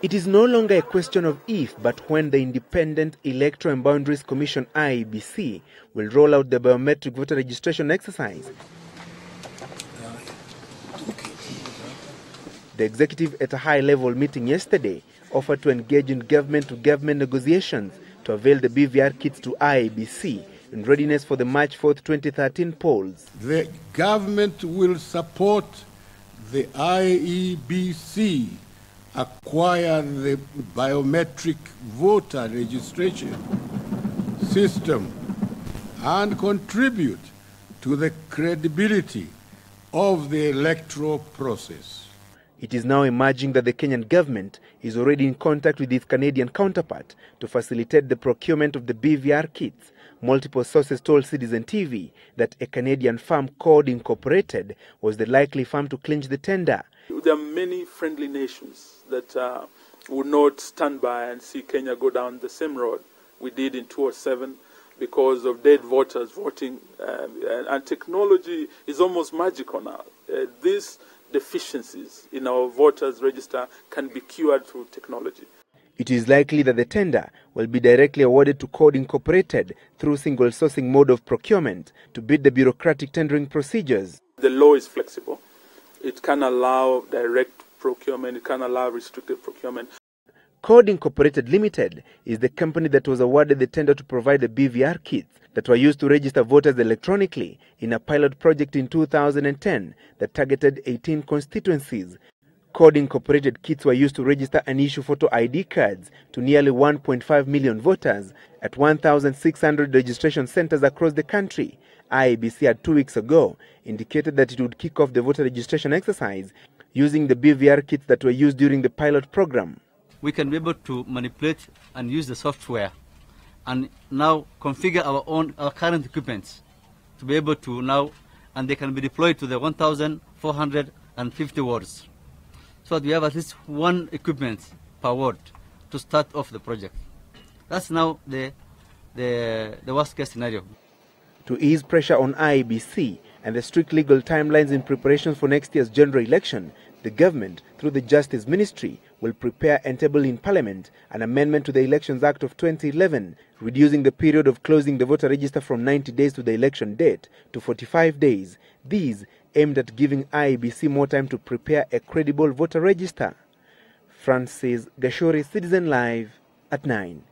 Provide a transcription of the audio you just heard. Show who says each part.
Speaker 1: It is no longer a question of if, but when the Independent Electoral and Boundaries Commission (IEBC) will roll out the biometric voter registration exercise. The executive at a high-level meeting yesterday offered to engage in government-to-government negotiations to avail the BVR kits to IEBC in readiness for the March 4, 2013 polls.
Speaker 2: The government will support the IEBC acquire the biometric voter registration system and contribute to the credibility of the electoral process.
Speaker 1: It is now emerging that the Kenyan government is already in contact with its Canadian counterpart to facilitate the procurement of the BVR kits. Multiple sources told Citizen TV that a Canadian firm called Incorporated was the likely firm to clinch the tender.
Speaker 3: There are many friendly nations that would not stand by and see Kenya go down the same road we did in 2007 because of dead voters voting. And technology is almost magical now. These deficiencies in our voters register can be cured through technology.
Speaker 1: It is likely that the tender will be directly awarded to Code Incorporated through single sourcing mode of procurement to beat the bureaucratic tendering procedures.
Speaker 3: The law is flexible. It can allow direct procurement, it can allow restricted procurement.
Speaker 1: Code Incorporated Limited is the company that was awarded the tender to provide the BVR kits that were used to register voters electronically in a pilot project in 2010 that targeted 18 constituencies. Code Incorporated kits were used to register and issue photo ID cards to nearly 1.5 million voters at 1,600 registration centers across the country. IEBC had 2 weeks ago indicated that it would kick off the voter registration exercise using the BVR kits that were used during the pilot program.
Speaker 4: We can be able to manipulate and use the software and now configure our current equipments to be able to now, and they can be deployed to the 1,450 wards. So that we have at least one equipment per ward to start off the project. That's now the worst case scenario.
Speaker 1: To ease pressure on IEBC and the strict legal timelines in preparations for next year's general election, the government, through the Justice Ministry, will prepare and table in Parliament an amendment to the Elections Act of 2011, reducing the period of closing the voter register from 90 days to the election date to 45 days. These aimed at giving IEBC more time to prepare a credible voter register. Francis Gachuri, Citizen Live at 9.